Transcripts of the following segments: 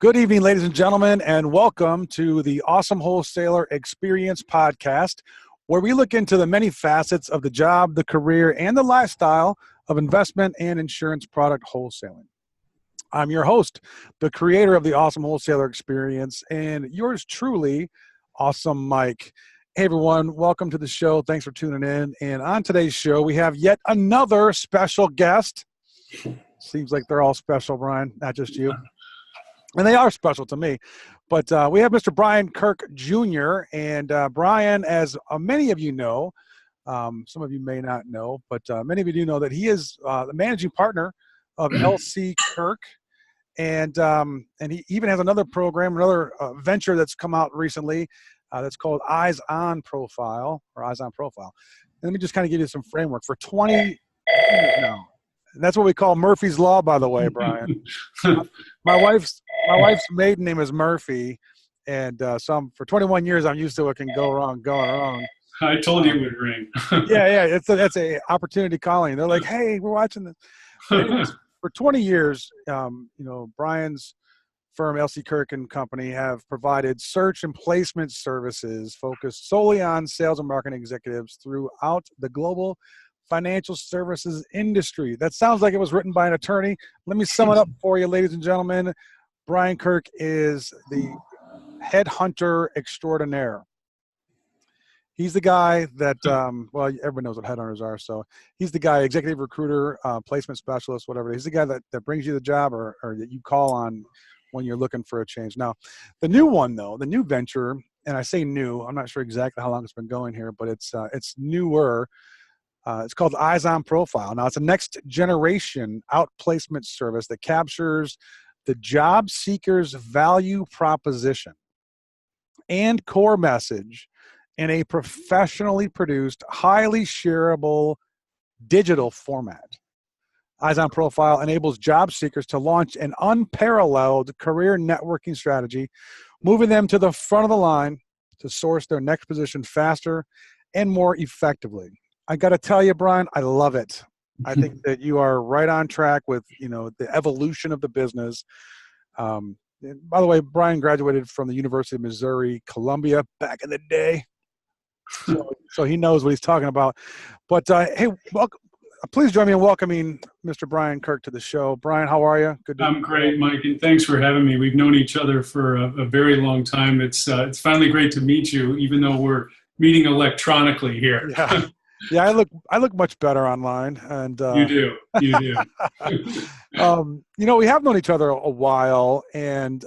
Good evening, ladies and gentlemen, and welcome to the Awesome Wholesaler Experience Podcast, where we look into the many facets of the job, the career, and the lifestyle of investment and insurance product wholesaling. I'm your host, the creator of the Awesome Wholesaler Experience, and yours truly, Awesome Mike. Hey, everyone. Welcome to the show. Thanks for tuning in. And on today's show, we have yet another special guest. Seems like they're all special, Brian, not just you. And they are special to me. But we have Mr. Brian Kirk Jr. And Brian, as many of you know, some of you may not know, but many of you do know that he is the managing partner of LC Kirk. And he even has another program, another venture that's come out recently that's called Eyes On Profile. And let me just kind of give you some framework. For 20 years now, and that's what we call Murphy's Law, by the way, Brian. My wife's maiden name is Murphy, and for 21 years I'm used to what can go wrong, going wrong. I told you it would ring. yeah, that's a opportunity calling. They're like, hey, we're watching this. Anyways, for 20 years, Brian's firm, LC Kirk and Company, have provided search and placement services focused solely on sales and marketing executives throughout the global financial services industry. That sounds like it was written by an attorney. Let me sum it up for you, ladies and gentlemen. Brian Kirk is the headhunter extraordinaire. He's the guy that, everybody knows what headhunters are. So he's the guy, executive recruiter, placement specialist, whatever. He's the guy that brings you the job or that you call on when you're looking for a change. Now, the new one, though, the new venture, and I say new, I'm not sure exactly how long it's been going here, but it's newer. It's called Eyes On Profile. Now, it's a next generation outplacement service that captures the job seeker's value proposition and core message in a professionally produced, highly shareable digital format. Eyes On Profile enables job seekers to launch an unparalleled career networking strategy, moving them to the front of the line to source their next position faster and more effectively. I got to tell you, Brian, I love it. I think that you are right on track with, the evolution of the business. By the way, Brian graduated from the University of Missouri, Columbia back in the day. So he knows what he's talking about. But hey, please join me in welcoming Mr. Brian Kirk to the show. Brian, how are you? Good. I'm great, Mike, and thanks for having me. We've known each other for a very long time. It's finally great to meet you, even though we're meeting electronically here. Yeah, I look much better online, and you do. We have known each other a while, and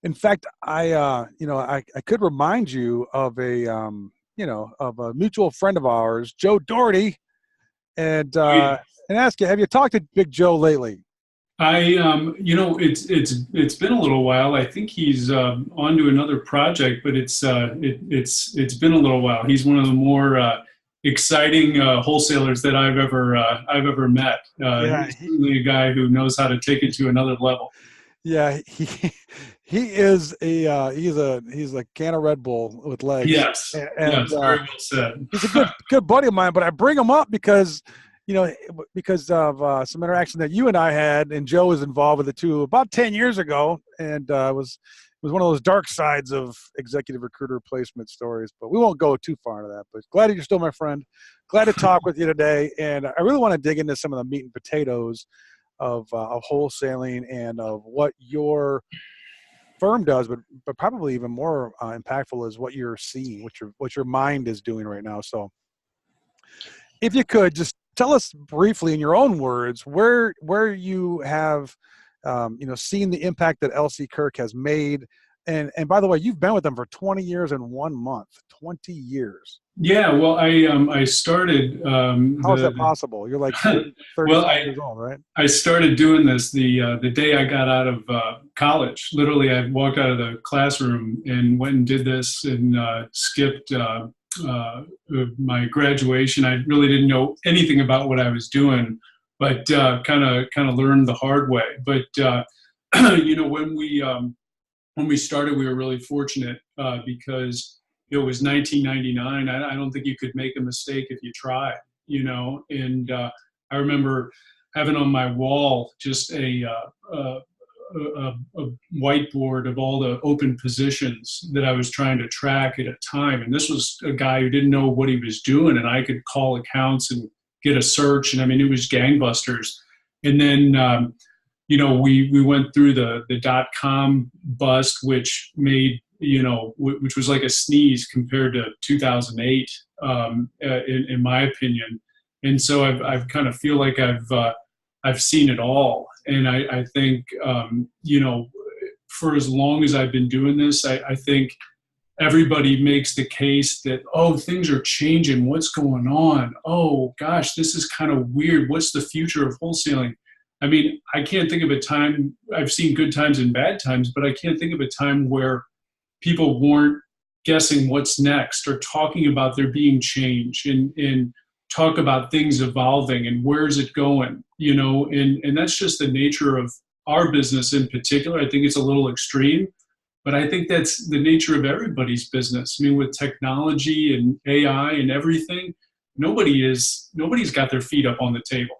in fact, I could remind you of a mutual friend of ours, Joe Doherty, and ask you, have you talked to Big Joe lately? It's been a little while. I think he's on to another project, but it's been a little while. He's one of the more exciting wholesalers that I've ever met. He's certainly a guy who knows how to take it to another level. Yeah, he is he's a can of Red Bull with legs. Yes, very well said. He's a good buddy of mine, but I bring him up because of some interaction that you and I had, and Joe was involved with it too about 10 years ago, and it was one of those dark sides of executive recruiter placement stories. But we won't go too far into that. But glad that you're still my friend. Glad to talk with you today, and I really want to dig into some of the meat and potatoes of wholesaling and of what your firm does, but probably even more impactful is what you're seeing, what your mind is doing right now. So, if you could just tell us briefly in your own words where you have seen the impact that LC Kirk has made, and by the way, you've been with them for 20 years and 1 month. 20 years. Yeah, well, I started. How is that possible? You're like 35 years old, right? I started doing this the day I got out of college. Literally, I walked out of the classroom and went and did this and skipped my graduation. I really didn't know anything about what I was doing, but kind of learned the hard way. But when we started, we were really fortunate because it was 1999. I don't think you could make a mistake if you tried, And I remember having on my wall just a a whiteboard of all the open positions that I was trying to track at a time. And this was a guy who didn't know what he was doing, and I could call accounts and get a search. And I mean, it was gangbusters. And then, we went through the .com bust, which made, which was like a sneeze compared to 2008, in my opinion. And so I've kind of feel like I've seen it all. And I think, for as long as I've been doing this, I think everybody makes the case that, oh, things are changing. What's going on? Oh, gosh, this is kind of weird. What's the future of wholesaling? I mean, I can't think of a time, I've seen good times and bad times, but I can't think of a time where people weren't guessing what's next or talking about there being change and talk about things evolving and where's it going, and that's just the nature of our business in particular. I think it's a little extreme, but I think that's the nature of everybody's business. I mean, with technology and AI and everything, nobody's got their feet up on the table,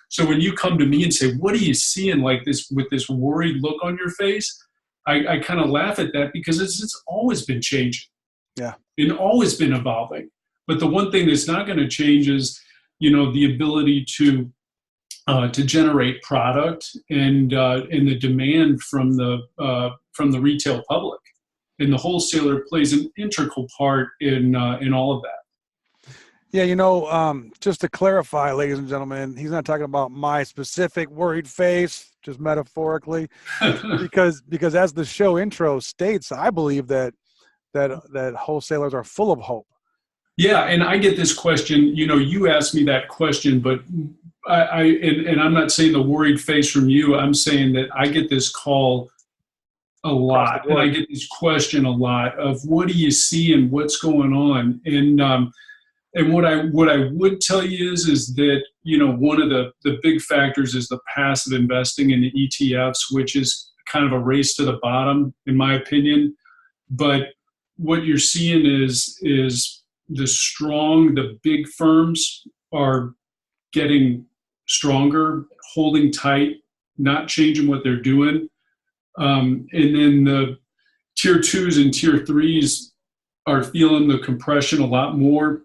So when you come to me and say, what are you seeing like this with this worried look on your face? I kind of laugh at that because it's always been changing. Yeah. And always been evolving. But the one thing that's not going to change is, the ability to generate product and the demand from the retail public, and the wholesaler plays an integral part in all of that. Yeah, just to clarify, ladies and gentlemen, he's not talking about my specific worried face, just metaphorically, because as the show intro states, I believe that wholesalers are full of hope. Yeah, and I get this question. You asked me that question, but and I'm not saying the worried face from you. I'm saying that I get this call a lot, and I get this question a lot of what do you see and what's going on, and what I would tell you is that one of the big factors is the passive investing in the ETFs, which is kind of a race to the bottom, in my opinion. But what you're seeing is the big firms are getting stronger, holding tight, not changing what they're doing. And then the tier 2s and tier 3s are feeling the compression a lot more.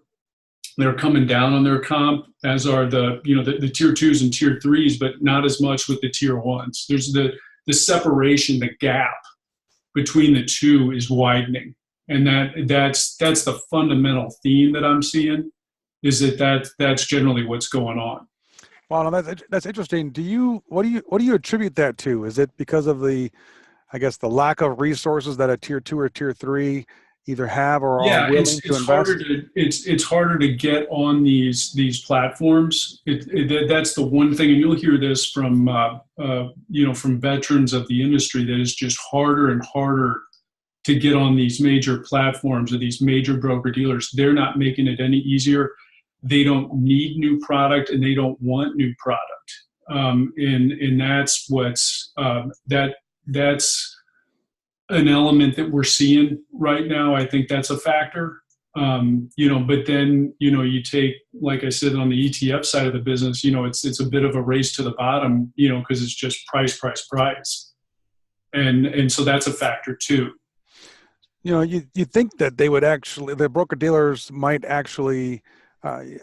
They're coming down on their comp, as are the tier 2s and tier 3s, but not as much with the tier 1s. There's the separation, the gap between the two is widening. And that's the fundamental theme that I'm seeing, is that's generally what's going on. Wow, that's interesting. What do you attribute that to? Is it because of the lack of resources that a tier 2 or tier 3 either have or are willing to invest? It's harder to get on these platforms. That's the one thing, and you'll hear this from from veterans of the industry, that it's just harder and harder to get on these major platforms or these major broker dealers. They're not making it any easier. They don't need new product, and they don't want new product. And that's what's that's an element that we're seeing right now. I think that's a factor. But then you take, like I said, on the ETF side of the business, it's a bit of a race to the bottom, because it's just price, and so that's a factor too. You think that they would actually, the broker dealers might actually,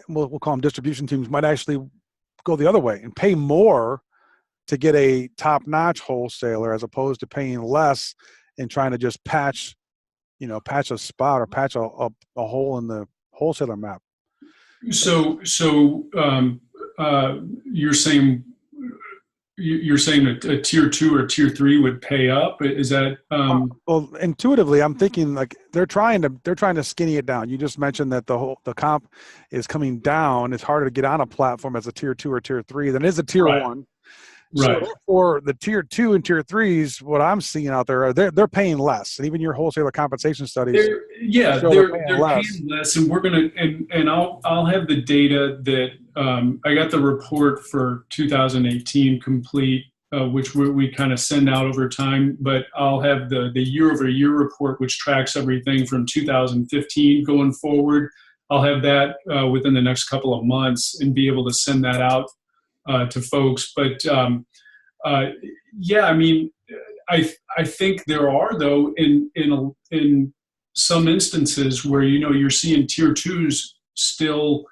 we'll call them distribution teams, might actually go the other way and pay more to get a top-notch wholesaler, as opposed to paying less and trying to just patch a spot or patch a hole in the wholesaler map. So you're saying a tier 2 or tier 3 would pay up? Is that well, intuitively I'm thinking like they're trying to skinny it down. You just mentioned that the comp is coming down. It's harder to get on a platform as a tier 2 or tier 3 than it is a tier 1. Right. So for the tier 2 and tier 3s, what I'm seeing out there, they're paying less. And even your wholesaler compensation studies, they're paying less. And we're gonna and I'll have the data that I got the report for 2018 complete, which we kind of send out over time. But I'll have the year-over-year report, which tracks everything from 2015 going forward. I'll have that within the next couple of months and be able to send that out to folks. But Yeah, I mean, I think there are, though, in some instances where, you're seeing tier twos still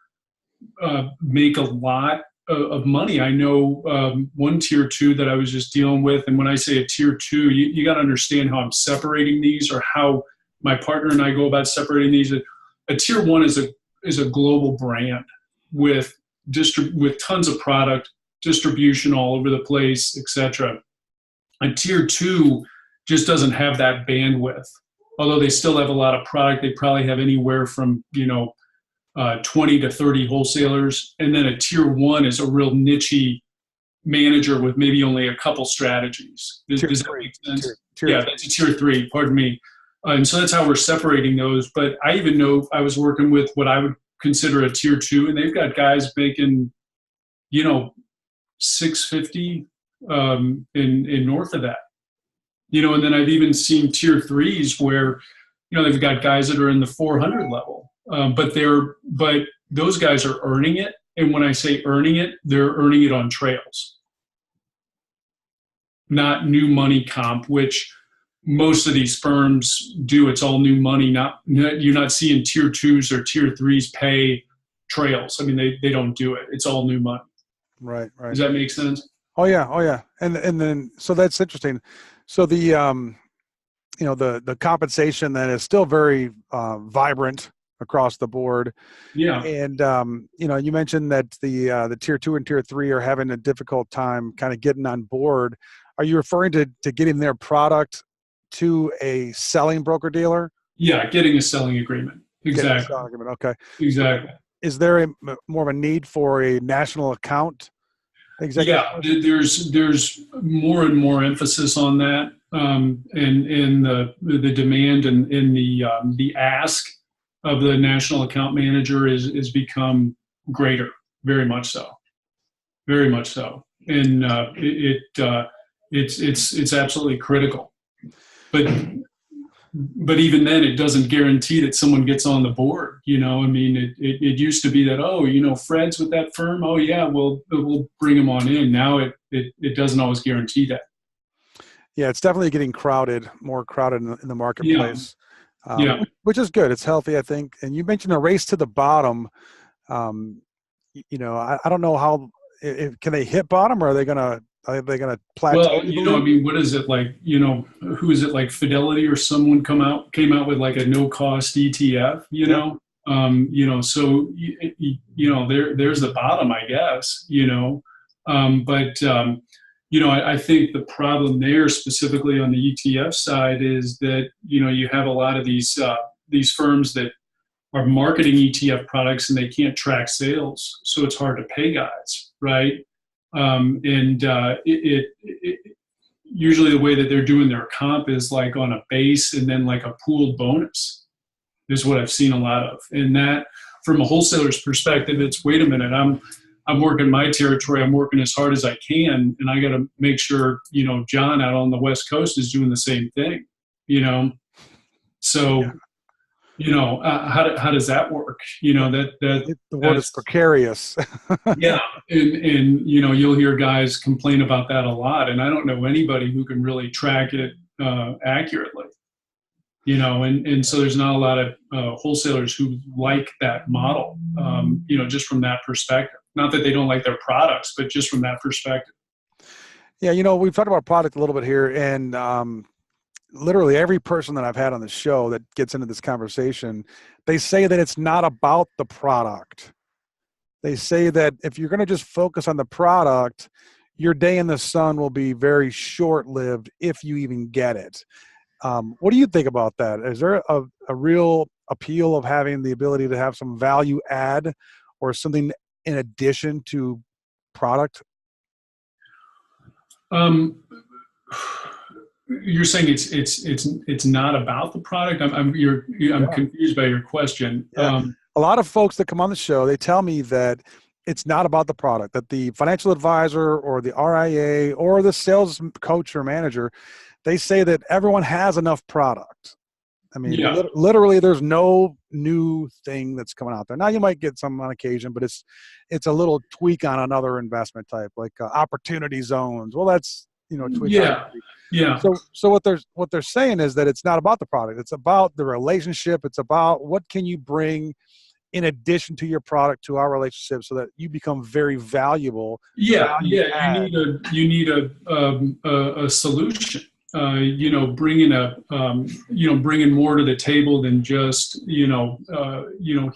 make a lot of money. I know one tier two that I was just dealing with, and when I say a tier two, you got to understand how I'm separating these, or how my partner and I go about separating these. A tier one is a global brand with tons of product, distribution all over the place, etc. A tier two just doesn't have that bandwidth. Although they still have a lot of product, they probably have anywhere from 20 to 30 wholesalers, and then a tier one is a real niche manager with maybe only a couple strategies. Does that make sense? Yeah, that's a tier three. Pardon me. And so that's how we're separating those. But I even know I was working with what I would consider a tier two, and they've got guys making, $650 in north of that. And then I've even seen tier threes where, they've got guys that are in the 400 level, but those guys are earning it. And when I say earning it, they're earning it on trails, not new money comp, which most of these firms do. It's all new money. You're not seeing tier twos or tier threes pay trails. I mean, they don't do it. It's all new money. Right. Does that make sense? Oh yeah. And then, so that's interesting. So the compensation then is still very vibrant across the board. Yeah. And you mentioned that the tier two and tier three are having a difficult time kind of getting on board. Are you referring to getting their product to a selling broker dealer? Yeah, getting a selling agreement. Exactly. Selling agreement. Okay. Exactly. Is there more of a need for a national account executive? Yeah, there's more and more emphasis on that, and the demand and in the ask of the national account manager is become greater, very much so, and it's absolutely critical, but even then, it doesn't guarantee that someone gets on the board. I mean, it used to be that, Fred's with that firm. Oh yeah, we'll bring him on in. Now it doesn't always guarantee that. Yeah, it's definitely getting more crowded in the marketplace. Yeah. Which is good. It's healthy, I think. And you mentioned a race to the bottom. I don't know how. Can they hit bottom, or are they gonna plateau? Well, I mean, what is it like? Who is it, like Fidelity or someone came out with like a no cost ETF? So there's the bottom, I guess. I think the problem there, specifically on the ETF side, is that you have a lot of these firms that are marketing ETF products and they can't track sales, so it's hard to pay guys, right? Usually the way that they're doing their comp is like on a base and then like a pooled bonus is what I've seen a lot of. And that, from a wholesaler's perspective, it's, wait a minute, I'm working my territory, I'm working as hard as I can, and I got to make sure, John out on the West Coast is doing the same thing, So, how does that work? The word is precarious. Yeah. And you'll hear guys complain about that a lot. And I don't know anybody who can really track it accurately, and so there's not a lot of wholesalers who like that model, just from that perspective. Not that they don't like their products, but just from that perspective. Yeah. We've talked about product a little bit here, and literally every person that I've had on the show that gets into this conversation, they say that it's not about the product. They say that if you're going to just focus on the product, your day in the sun will be very short-lived if you even get it. What do you think about that? Is there a real appeal of having the ability to have some value add or something in addition to product? You're saying it's not about the product? I'm confused by your question. Yeah. A lot of folks that come on the show, they tell me that it's not about the product, that the financial advisor or the RIA or the sales coach or manager, they say that everyone has enough product. I mean, Yeah. literally, there's no new thing that's coming out there. Now, you might get some on occasion, but it's a little tweak on another investment type, like opportunity zones. Well, that's a tweak on. Yeah. Yeah. So what they're saying is that it's not about the product. It's about the relationship. It's about what can you bring in addition to your product to our relationship, so that you become very valuable. Yeah. Add. You need a solution. Bringing bringing more to the table than just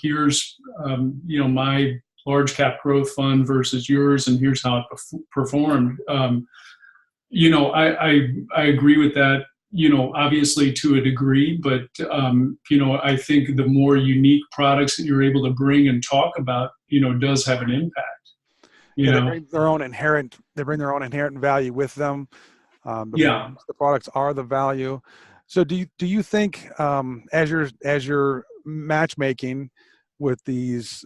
here's my large cap growth fund versus yours, and here's how it performed. I agree with that, obviously to a degree, but I think the more unique products that you're able to bring and talk about, does have an impact. They bring their own inherent value with them. The products are the value. So do you think, as you're matchmaking with these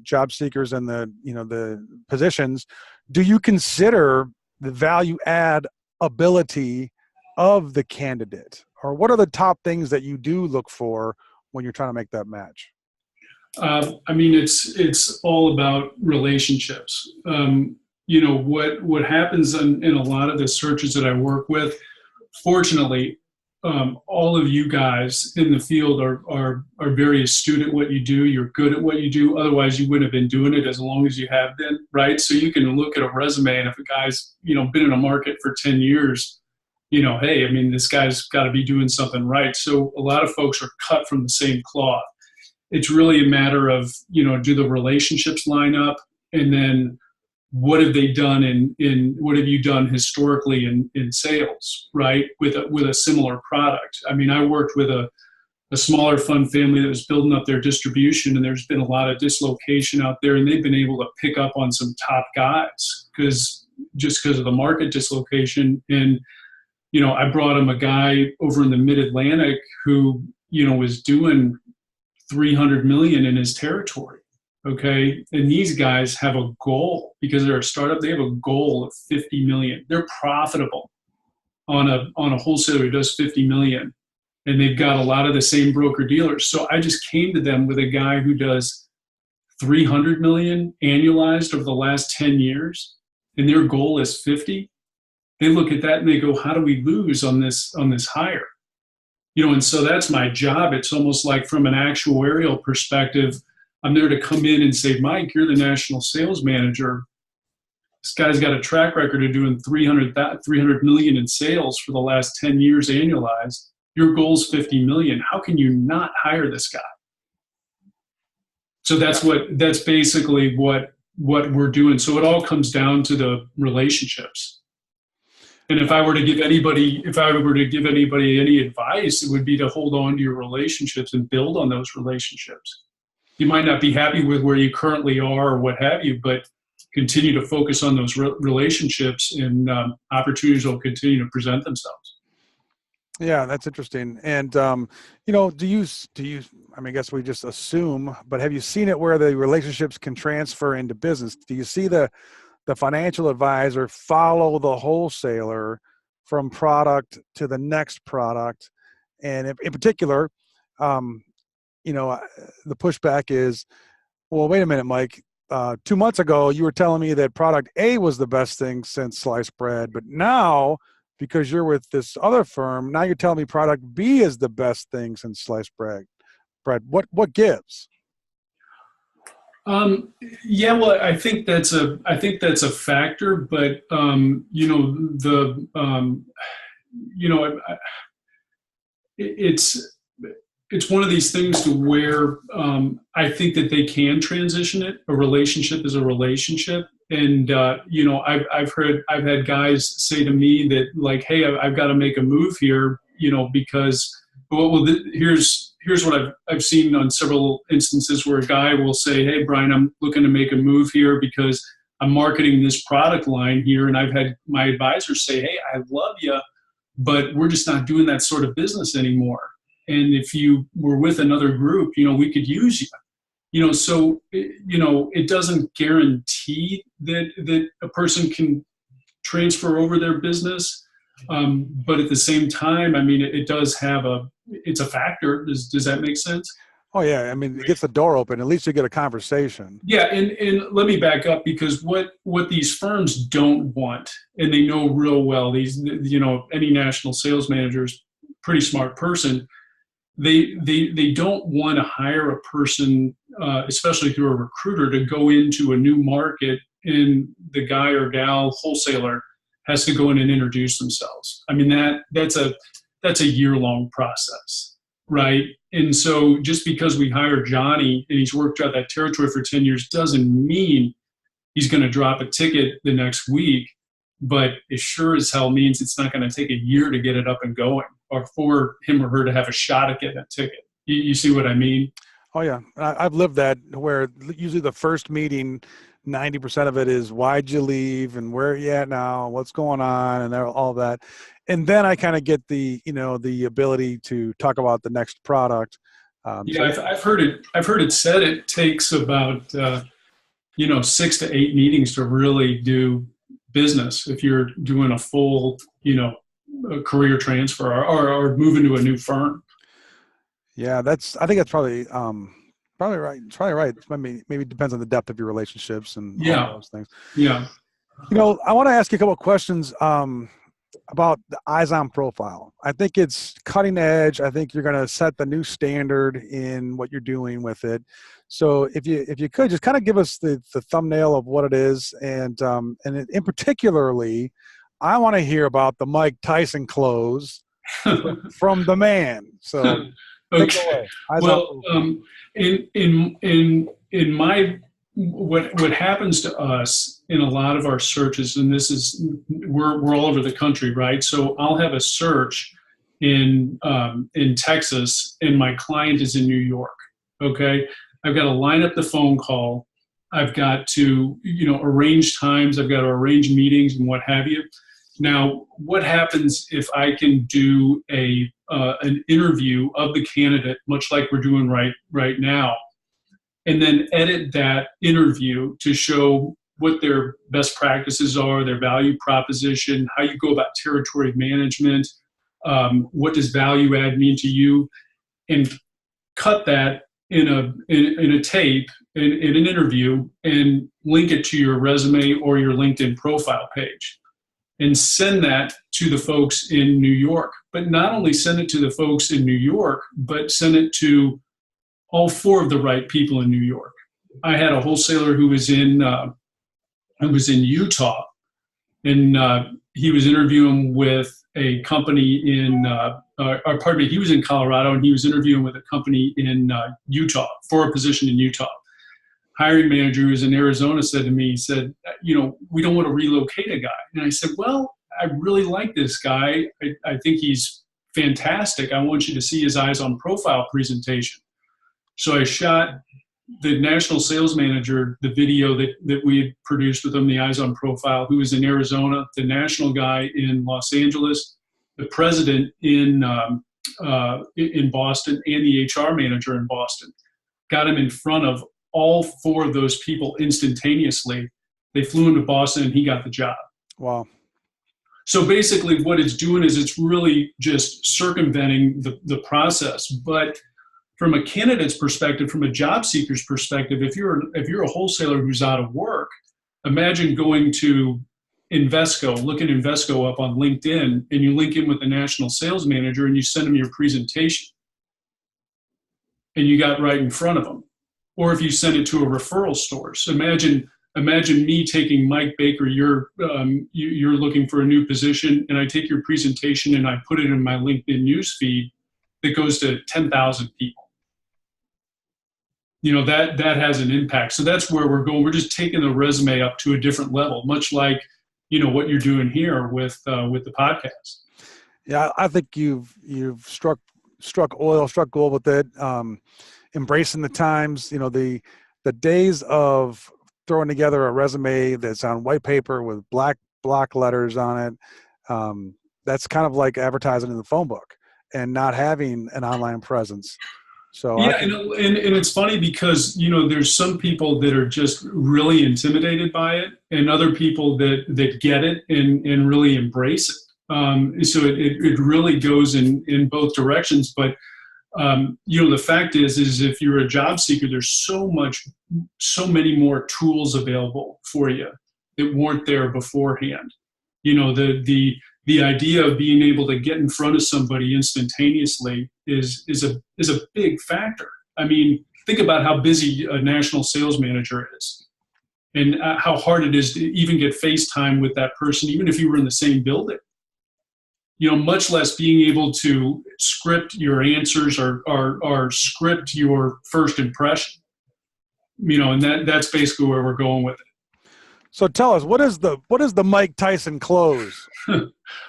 job seekers and the positions, do you consider the value add ability of the candidate, or what are the top things that you do look for when you're trying to make that match? It's all about relationships. What happens in a lot of the searches that I work with, fortunately, all of you guys in the field are very astute at what you do. You're good at what you do. Otherwise, you wouldn't have been doing it as long as you have been, right? So you can look at a resume, and if a guy's, been in a market for 10 years, hey, this guy's got to be doing something right. So a lot of folks are cut from the same cloth. It's really a matter of, do the relationships line up? And then what have they done what have you done historically in sales, right? With a similar product. I worked with a smaller fund family that was building up their distribution, and there's been a lot of dislocation out there, and they've been able to pick up on some top guys because of the market dislocation. And, I brought him a guy over in the mid-Atlantic who, was doing 300 million in his territory. Okay. And these guys have a goal because they're a startup. They have a goal of 50 million. They're profitable on a wholesaler who does 50 million. And they've got a lot of the same broker dealers. So I just came to them with a guy who does 300 million annualized over the last 10 years. And their goal is 50. They look at that and they go, how do we lose on this hire? And so that's my job. It's almost like from an actuarial perspective, I'm there to come in and say, Mike, you're the national sales manager. This guy's got a track record of doing 300 million in sales for the last 10 years annualized. Your goal's 50 million. How can you not hire this guy? So that's basically what we're doing. So it all comes down to the relationships. And if I were to give anybody any advice, it would be to hold on to your relationships and build on those relationships. You might not be happy with where you currently are or what have you, but continue to focus on those relationships, and opportunities will continue to present themselves. Yeah, that's interesting. And, do you, I guess we just assume, but have you seen it where the relationships can transfer into business? Do you see the financial advisor follow the wholesaler from product to the next product? And in particular, the pushback is, well, wait a minute, Mike, 2 months ago, you were telling me that product A was the best thing since sliced bread, but now, because you're with this other firm, now you're telling me product B is the best thing since sliced bread. What gives? Well, I think that's a factor, but it's one of these things to where I think that they can transition it. A relationship is a relationship, and I've had guys say to me that, like, hey, I've got to make a move here, because here's what I've seen on several instances where a guy will say, hey, Brian, I'm looking to make a move here because I'm marketing this product line here. And I've had my advisors say, hey, I love you, but we're just not doing that sort of business anymore. And if you were with another group, we could use you. So, it doesn't guarantee that a person can transfer over their business. But at the same time, I mean, it does have it's a factor. Does that make sense? Oh yeah. I mean, it gets the door open. At least you get a conversation. Yeah. And let me back up, because what these firms don't want, and they know real well, any national sales manager is a pretty smart person. They don't want to hire a person, especially through a recruiter, to go into a new market and the guy or gal wholesaler has to go in and introduce themselves. I mean, that's a year-long process, right? And so just because we hire Johnny and he's worked out that territory for 10 years doesn't mean he's going to drop a ticket the next week, but it sure as hell means it's not going to take a year to get it up and going, or for him or her to have a shot at getting a ticket. You see what I mean? Oh yeah. I've lived that, where usually the first meeting, 90% of it is why'd you leave and where are you at now, what's going on, and all that. And then I kind of get the ability to talk about the next product. I've heard it said it takes about 6 to 8 meetings to really do business if you're doing a full a career transfer or moving to a new firm. Yeah, I think that's probably right. It's probably right. Maybe it depends on the depth of your relationships and all those things. Yeah. I want to ask you a couple of questions about the eyes on profile. I think it's cutting edge. I think you're going to set the new standard in what you're doing with it. So if you could just kind of give us the thumbnail of what it is, and in particularly, I want to hear about the Mike Tyson close from the man. So okay. Well, in my what happens to us in a lot of our searches, and this is we're all over the country, right? So I'll have a search in Texas, and my client is in New York. Okay, I've got to line up the phone call. I've got to arrange times. I've got to arrange meetings and what have you. Now, what happens if I can do an interview of the candidate, much like we're doing right now, and then edit that interview to show what their best practices are, their value proposition, how you go about territory management, what does value add mean to you, and cut that in a tape, in an interview, and link it to your resume or your LinkedIn profile page, and send that to the folks in New York. But not only send it to the folks in New York, but send it to all 4 of the right people in New York. I had a wholesaler who was in Utah, and he was interviewing with a company he was in Colorado, and he was interviewing with a company in Utah for a position in Utah. Hiring manager who was in Arizona said to me, he said, we don't want to relocate a guy. And I said, well, I really like this guy. I think he's fantastic. I want you to see his eyes on profile presentation. So I shot the national sales manager the video that we had produced with him, the eyes on profile, who was in Arizona, the national guy in Los Angeles, the president in Boston, and the HR manager in Boston. Got him in front of all 4 of those people instantaneously. They flew into Boston, and he got the job. Wow. So basically what it's doing is it's really just circumventing the process. But from a candidate's perspective, from a job seeker's perspective, if you're a wholesaler who's out of work, imagine going to Invesco, look at Invesco up on LinkedIn, and you link in with the national sales manager and you send them your presentation. And you got right in front of them. Or if you send it to a referral source, imagine me taking Mike Baker, you're looking for a new position, and I take your presentation and I put it in my LinkedIn newsfeed that goes to 10,000 people. That has an impact. So that's where we're going. We're just taking the resume up to a different level, much like what you're doing here with the podcast. Yeah, I think you've struck gold with it. Embracing the times. The days of throwing together a resume that's on white paper with black block letters on it. That's kind of like advertising in the phone book and not having an online presence. So yeah, and it's funny because there's some people that are just really intimidated by it, and other people that get it and really embrace it. So it really goes in both directions. But the fact is if you're a job seeker, there's so many more tools available for you that weren't there beforehand. The idea of being able to get in front of somebody instantaneously is a big factor. I mean, think about how busy a national sales manager is, and how hard it is to even get FaceTime with that person, even if you were in the same building. Much less being able to script your answers or script your first impression. And that's basically where we're going with it. So tell us, what is the Mike Tyson close?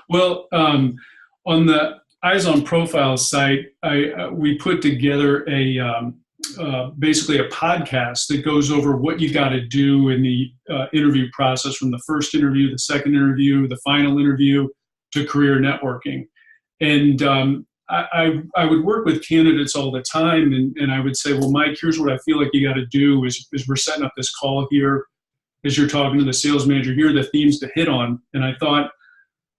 Well, on the Eyes on Profile site, we put together basically a podcast that goes over what you got to do in the interview process, from the first interview, the second interview, the final interview, to career networking. And I would work with candidates all the time, and I would say, well, Mike, here's what I feel like you got to do is we're setting up this call here. As you're talking to the sales manager, here are the themes to hit on. And I thought,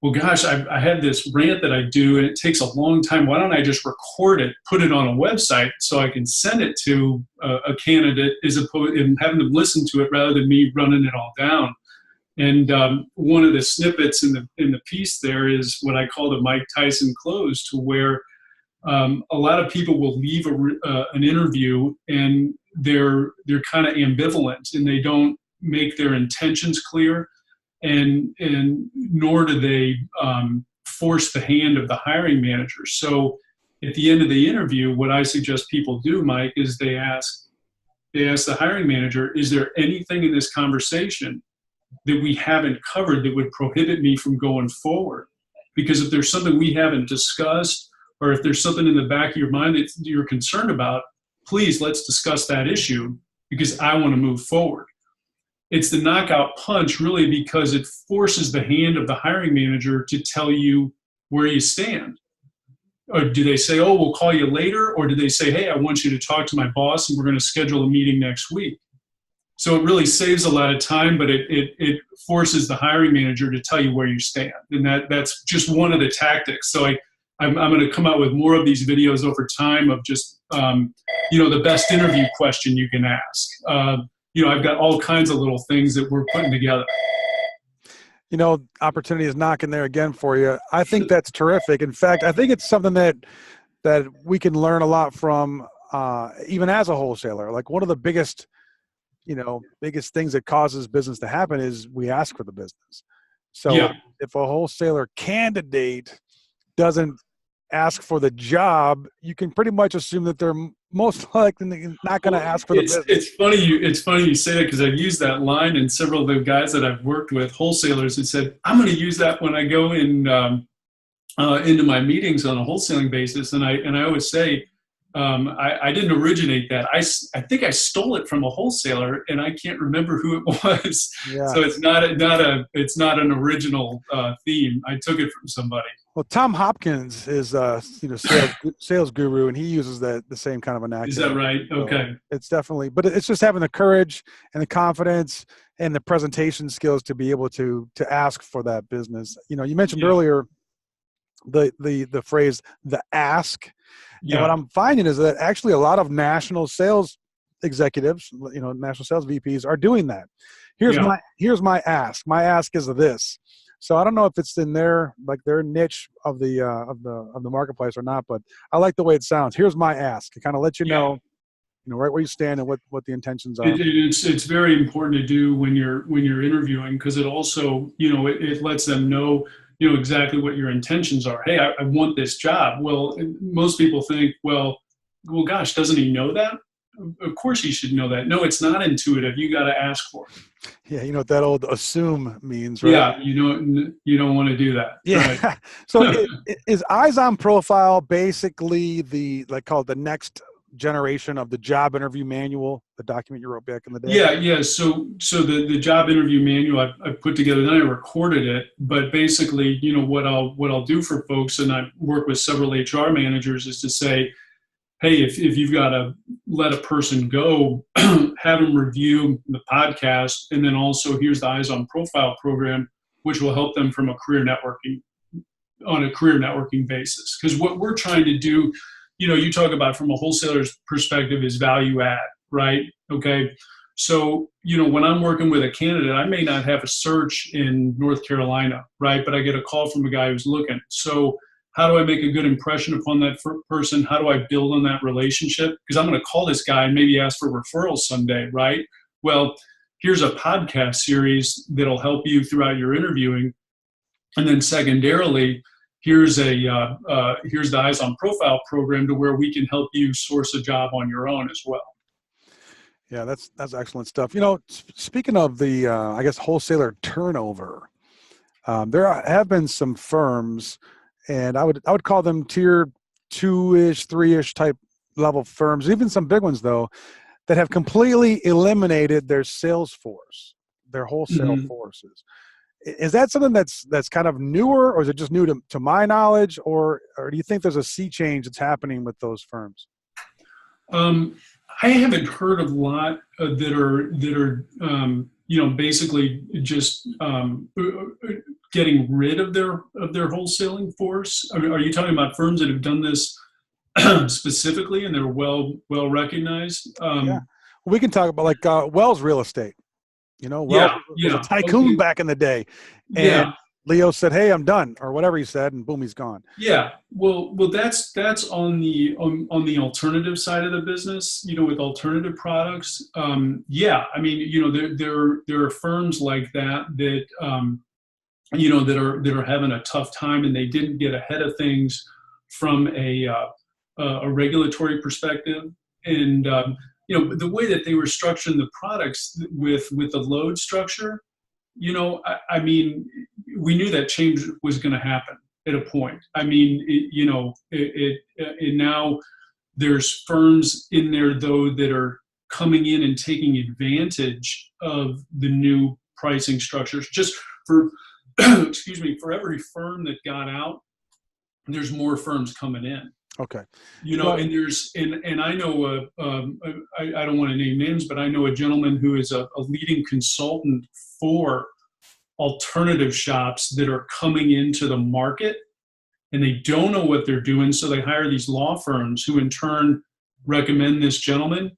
well, gosh, I had this rant that I do, and it takes a long time. Why don't I just record it, put it on a website so I can send it to a candidate and having them listen to it rather than me running it all down. And one of the snippets in the piece there is what I call the Mike Tyson close, to where a lot of people will leave an interview and they're kind of ambivalent, and they don't make their intentions clear, and nor do they force the hand of the hiring manager. So at the end of the interview, what I suggest people do, Mike, is they ask the hiring manager, is there anything in this conversation that we haven't covered that would prohibit me from going forward? Because if there's something we haven't discussed, or if there's something in the back of your mind that you're concerned about, please, let's discuss that issue, because I want to move forward. It's the knockout punch, really, because it forces the hand of the hiring manager to tell you where you stand. Or do they say, oh, we'll call you later? Or do they say, hey, I want you to talk to my boss and we're going to schedule a meeting next week? So it really saves a lot of time, but it forces the hiring manager to tell you where you stand. And that's just one of the tactics. So I'm going to come out with more of these videos over time of just, the best interview question you can ask. I've got all kinds of little things that we're putting together. Opportunity is knocking there again for you. I think that's terrific. In fact, I think it's something that we can learn a lot from, even as a wholesaler. Like, one of the biggest things that causes business to happen is we ask for the business. So if a wholesaler candidate doesn't ask for the job, you can pretty much assume that they're most likely not going to ask for the business. It's funny you say that, because I've used that line, and several of the guys that I've worked with, wholesalers, have said, I'm going to use that when I go in into my meetings on a wholesaling basis. And I always say, I didn't originate that. I think I stole it from a wholesaler, and I can't remember who it was. Yeah. So it's not an original theme. I took it from somebody. Well, Tom Hopkins is sales guru, and he uses the same kind of vernacular. Is that right? Okay. So it's definitely, but it's just having the courage and the confidence and the presentation skills to be able to ask for that business. You mentioned earlier the phrase the ask. Yeah. And what I'm finding is that actually a lot of national sales executives, national sales VPs are doing that. Here's my ask. My ask is this. So I don't know if it's in their niche of the marketplace or not, but I like the way it sounds. Here's my ask. It kind of lets you know right where you stand and what the intentions are. It's very important to do when you're interviewing, because it also it lets them know exactly what your intentions are. Hey, I want this job. Well, most people think, well, gosh, doesn't he know that? Of course he should know that. No, it's not intuitive. You got to ask for it. Yeah, you know what that old assume means, right? Yeah, you don't want to do that. Yeah. Right. So is Eyes on Profile basically called the next generation of the job interview manual, the document you wrote back in the day? Yeah. So the job interview manual I put together, then I recorded it. But basically, what I'll do for folks, and I work with several HR managers, is to say, hey, if you've got to let a person go, have them review the podcast, and then also here's the Eyes on Profile program, which will help them from a career networking on a career networking basis. Because what we're trying to do, you talk about from a wholesaler's perspective is value add, right? Okay. So, when I'm working with a candidate, I may not have a search in North Carolina, right? But I get a call from a guy who's looking. So how do I make a good impression upon that person? How do I build on that relationship? Because I'm going to call this guy and maybe ask for referrals someday, right? Well, here's a podcast series that'll help you throughout your interviewing. And then secondarily, here's the Eyes on Profile program to where we can help you source a job on your own as well. Yeah, that's excellent stuff. Speaking of the, I guess, wholesaler turnover, there have been some firms, and I would call them tier 2-ish, 3-ish type level firms, even some big ones though, that have completely eliminated their sales force, their wholesale forces. Is that something that's kind of newer, or is it just new to my knowledge, or do you think there's a sea change that's happening with those firms? I haven't heard of a lot that are basically just getting rid of their wholesaling force. Are you talking about firms that have done this specifically and they're well recognized? Yeah, we can talk about like Wells Real Estate. Wells was a tycoon back in the day, and Leo said, "Hey, I'm done," or whatever he said, and boom, he's gone. Yeah, well, that's on the alternative side of the business. With alternative products. I mean, there are firms like that that are having a tough time, and they didn't get ahead of things from a regulatory perspective, and the way that they were structuring the products with the load structure. I mean, we knew that change was going to happen at a point. I mean, and now there's firms in there though that are coming in and taking advantage of the new pricing structures. Just for, for every firm that got out, there's more firms coming in. Okay. And there's, and I know, I don't want to name names, but I know a gentleman who is a leading consultant for alternative shops that are coming into the market, and they don't know what they're doing. So they hire these law firms who in turn recommend this gentleman.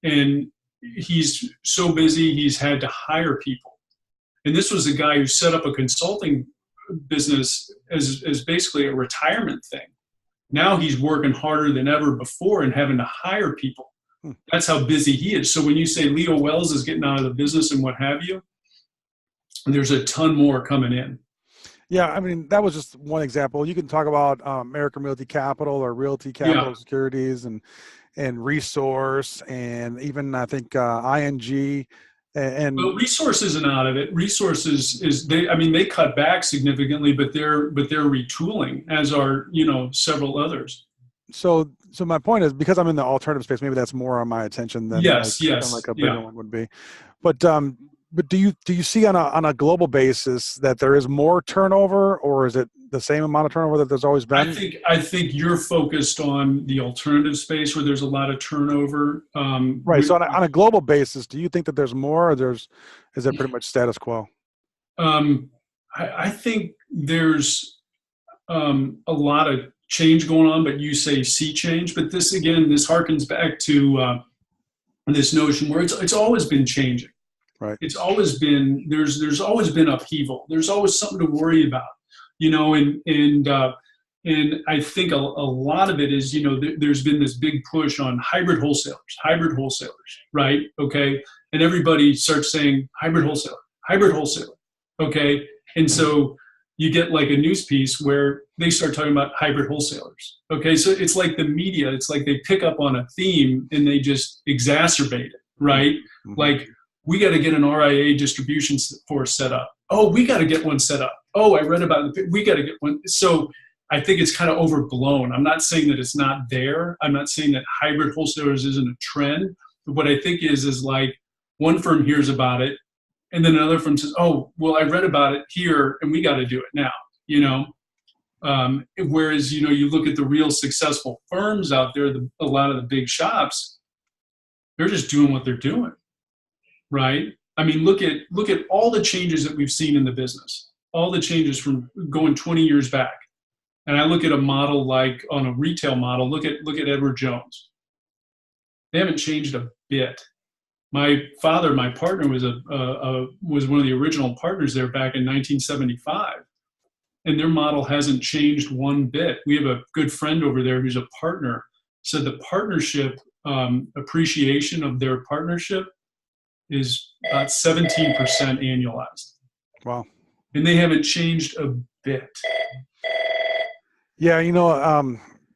And he's so busy, he's had to hire people. And this was a guy who set up a consulting business as basically a retirement thing. Now he's working harder than ever before and having to hire people. That's how busy he is. So when you say Leo Wells is getting out of the business and what have you, there's a ton more coming in. Yeah, I mean, that was just one example. You can talk about American Realty Capital or Realty Capital Securities and Resource, and even I think ING. Well, Resource isn't out of it. Resource is they cut back significantly, but they're retooling, as are several others. So my point is, because I'm in the alternative space, maybe that's more on my attention than like a bigger one would be. But do you see on a global basis that there is more turnover, or is it the same amount of turnover that there's always been? I think you're focused on the alternative space where there's a lot of turnover. Right. So on a global basis, do you think that there's more, or is it pretty much status quo? I think there's a lot of change going on, but you say sea change. But this harkens back to this notion where it's always been changing. Right. It's always been, there's always been upheaval. There's always something to worry about, and I think a lot of it is, there's been this big push on hybrid wholesalers, right? Okay. And everybody starts saying hybrid wholesaler. Okay. And so you get like a news piece where they start talking about hybrid wholesalers. Okay. So it's like the media, it's like they pick up on a theme and they just exacerbate it, right? Mm-hmm. Like, we got to get an RIA distribution force set up. Oh, we got to get one set up. Oh, I read about it. We got to get one. So I think it's kind of overblown. I'm not saying that it's not there. I'm not saying that hybrid wholesalers isn't a trend. But what I think is like one firm hears about it, and then another firm says, oh, well, I read about it here, and we got to do it now, whereas, you look at the real successful firms out there, a lot of the big shops, they're just doing what they're doing. Right. I mean, look at all the changes that we've seen in the business, all the changes from going 20 years back. And I look at a model like on a retail model, look at Edward Jones. They haven't changed a bit. My father, my partner, was one of the original partners there back in 1975. And their model hasn't changed one bit. We have a good friend over there who's a partner, said the partnership appreciation of their partnership is about 17% annualized. Wow. And they haven't changed a bit. Yeah,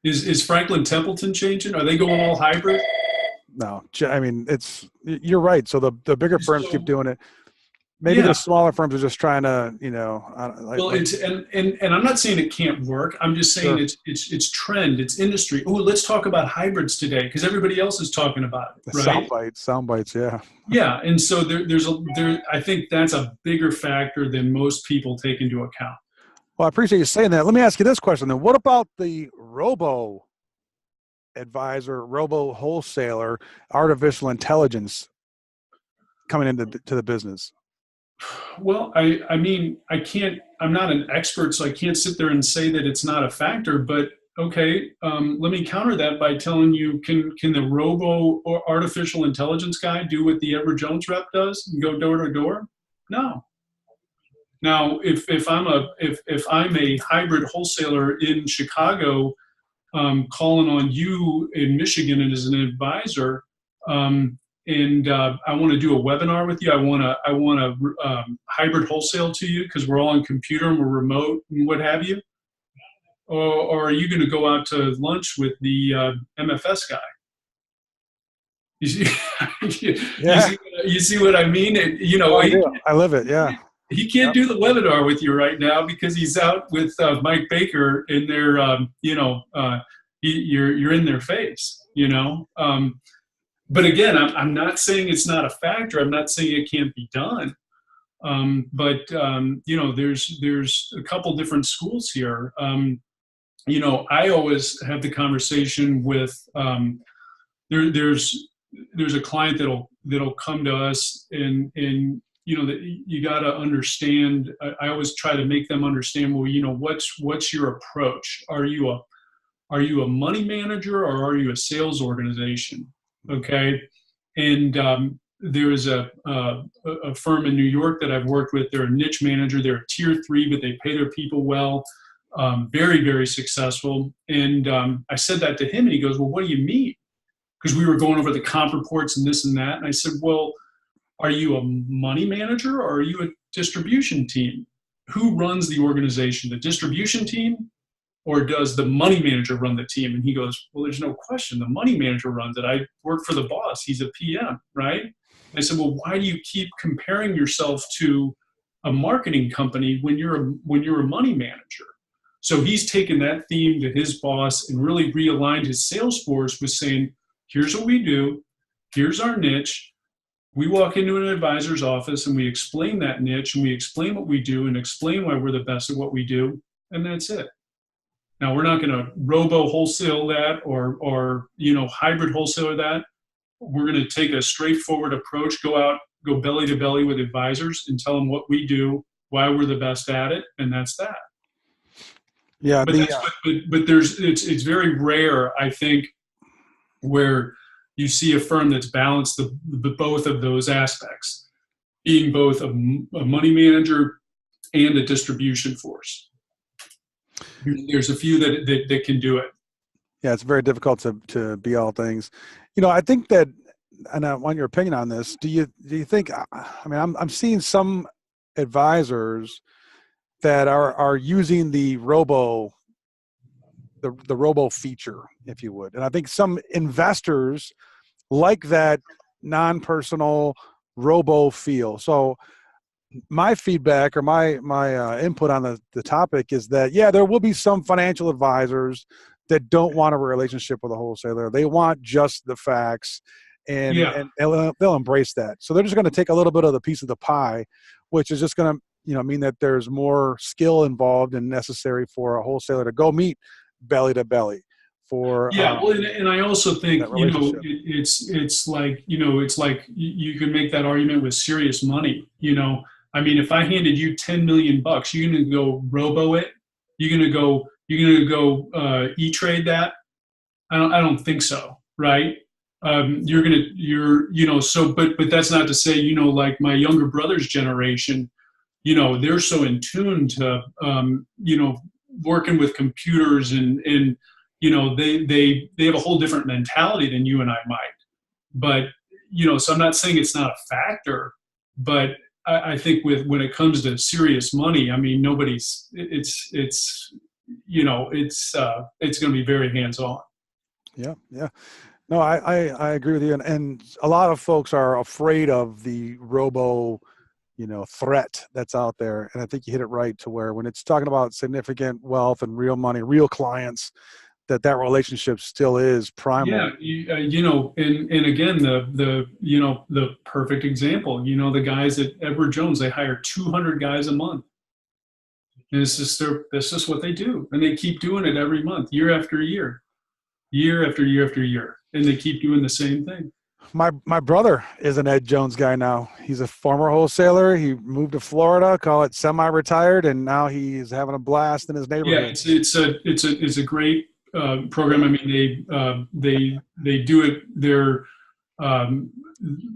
Is Franklin Templeton changing? Are they going all hybrid? No, I mean, you're right. So the bigger firms keep doing it. Maybe the smaller firms are just trying to, and I'm not saying it can't work. I'm just saying it's trend, it's industry. Oh, let's talk about hybrids today because everybody else is talking about it, right? Sound bites, yeah. Yeah, and so I think that's a bigger factor than most people take into account. Well, I appreciate you saying that. Let me ask you this question then. What about the robo advisor, robo wholesaler, artificial intelligence coming into the business? Well, I mean, I'm not an expert, so I can't sit there and say that it's not a factor, but okay, let me counter that by telling you, can the robo or artificial intelligence guy do what the Edward Jones rep does and go door to door? No. Now, if I'm a hybrid wholesaler in Chicago, calling on you in Michigan as an advisor, and I want to do a webinar with you. I want to hybrid wholesale to you because we're all on computer and we're remote and what have you. Or are you going to go out to lunch with the MFS guy? You see what I mean? I live it. Yeah. He can't do the webinar with you right now because he's out with Mike Baker in their, you're in their face, But again, I'm not saying it's not a factor. I'm not saying it can't be done. But there's a couple different schools here. I always have the conversation with, there's a client that'll come to us and that you got to understand. I always try to make them understand, well, what's your approach? Are you a money manager or are you a sales organization? Okay. And there's a firm in New York that I've worked with. They're a niche manager. They're a tier 3, but they pay their people well. Very, very successful. And I said that to him and he goes, well, what do you mean? Because we were going over the comp reports and this and that. And I said, well, are you a money manager or are you a distribution team? Who runs the organization? The distribution team? Or does the money manager run the team? And he goes, well, there's no question. The money manager runs it. I work for the boss. He's a PM, right? And I said, well, why do you keep comparing yourself to a marketing company when you're a money manager? So he's taken that theme to his boss and really realigned his sales force with saying, here's what we do. Here's our niche. We walk into an advisor's office and we explain that niche and we explain what we do and explain why we're the best at what we do. And that's it. Now, we're not going to robo wholesale that or hybrid wholesaler that. We're going to take a straightforward approach, go belly to belly with advisors and tell them what we do, why we're the best at it, and that's that. Yeah, but it's very rare, I think, where you see a firm that's balanced the both of those aspects, being both a money manager and a distribution force. There's a few that can do it. Yeah, it's very difficult to be all things. I think that, and I want your opinion on this. Do you think? I mean, I'm seeing some advisors that are using the robo feature, if you would, and I think some investors like that non-personal robo feel. So my feedback or my input on the topic is that, yeah, there will be some financial advisors that don't want a relationship with a wholesaler. They want just the facts and they'll embrace that. So they're just going to take a little bit of the piece of the pie, which is just going to, mean that there's more skill involved and necessary for a wholesaler to go meet belly to belly. And I also think it's like you can make that argument with serious money. I mean, if I handed you $10 million, you're going to go robo it. You're going to go You're going to go E-Trade that? I don't think so, right? But that's not to say, like my younger brother's generation, they're so in tune to, working with computers and they have a whole different mentality than you and I might. But, so I'm not saying it's not a factor, but I think when it comes to serious money, I mean, it's going to be very hands-on. Yeah. Yeah. No, I agree with you. And a lot of folks are afraid of the robo, threat that's out there. And I think you hit it right to where when it's talking about significant wealth and real money, real clients, that relationship still is primal. Yeah, and again, the perfect example, the guys at Edward Jones, they hire 200 guys a month. And it's just what they do. And they keep doing it every month, year after year, year after year after year. And they keep doing the same thing. My brother is an Ed Jones guy now. He's a former wholesaler. He moved to Florida, call it semi-retired, and now he's having a blast in his neighborhood. Yeah, it's a great program. I mean, they do it. They're a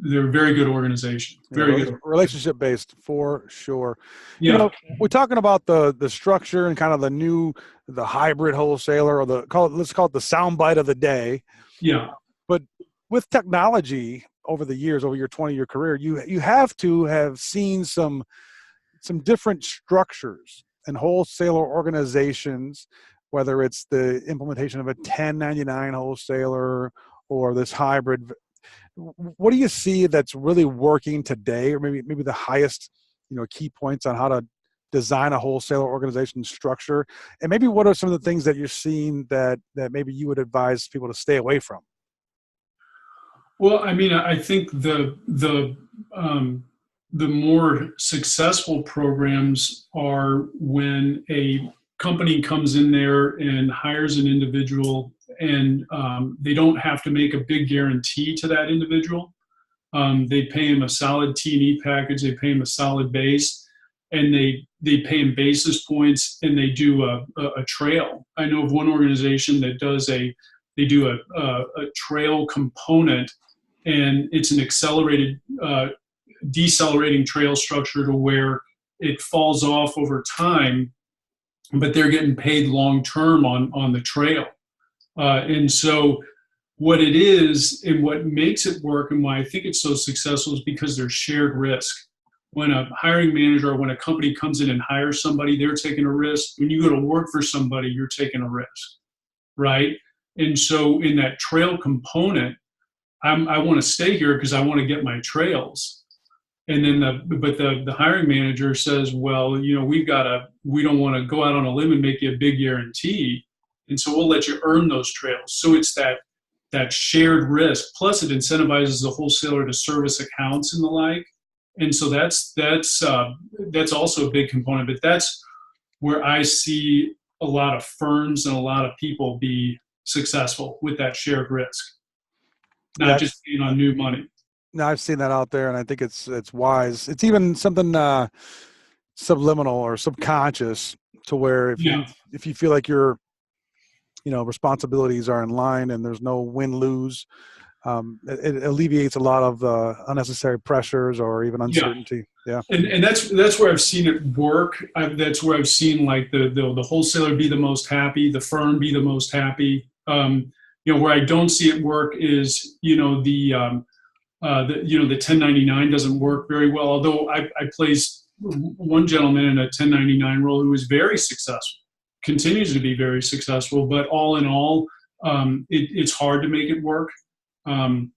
very good organization. Very good. Relationship based for sure. Yeah. We're talking about the structure and kind of the hybrid wholesaler, or let's call it the soundbite of the day. Yeah. But with technology over the years, over your 20-year career, you have to have seen some different structures and wholesaler organizations, whether it's the implementation of a 1099 wholesaler or this hybrid. What do you see that's really working today, or maybe the highest, key points on how to design a wholesaler organization structure? And maybe what are some of the things that you're seeing that maybe you would advise people to stay away from? Well, I mean, I think the more successful programs are when a company comes in there and hires an individual, and they don't have to make a big guarantee to that individual. They pay him a solid T&E package. They pay him a solid base, and they pay him basis points, and they do a trail. I know of one organization that they do a trail component, and it's an accelerated, decelerating trail structure to where it falls off over time, but they're getting paid long-term on the trail. And so what it is and what makes it work and why I think it's so successful is because there's shared risk. When a hiring manager or when a company comes in and hires somebody, they're taking a risk. When you go to work for somebody, you're taking a risk, right? And so in that trail component, I want to stay here because I want to get my trails. And then the hiring manager says, well, we don't want to go out on a limb and make you a big guarantee. And so we'll let you earn those trails. So it's that shared risk. Plus it incentivizes the wholesaler to service accounts and the like. And so that's also a big component, but that's where I see a lot of firms and a lot of people be successful with that shared risk. Not just being on new money. No, I've seen that out there, and I think it's wise. It's even something subliminal or subconscious to where if you feel like your responsibilities are in line and there's no win-lose, it alleviates a lot of unnecessary pressures or even uncertainty. Yeah. And that's where I've seen it work. That's where I've seen like the wholesaler be the most happy, the firm be the most happy. Where I don't see it work is, the 1099 doesn't work very well. Although I placed one gentleman in a 1099 role who was very successful, continues to be very successful, but all in all, it's hard to make it work. You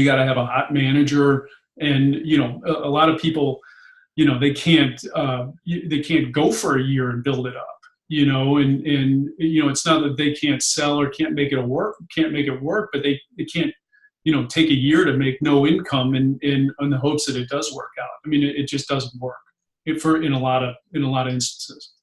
got to have a hot manager, and, a lot of people, they can't go for a year and build it up. It's not that they can't sell or can't make it work, but they can't, take a year to make no income in the hopes that it does work out. I mean, it just doesn't work in a lot of instances.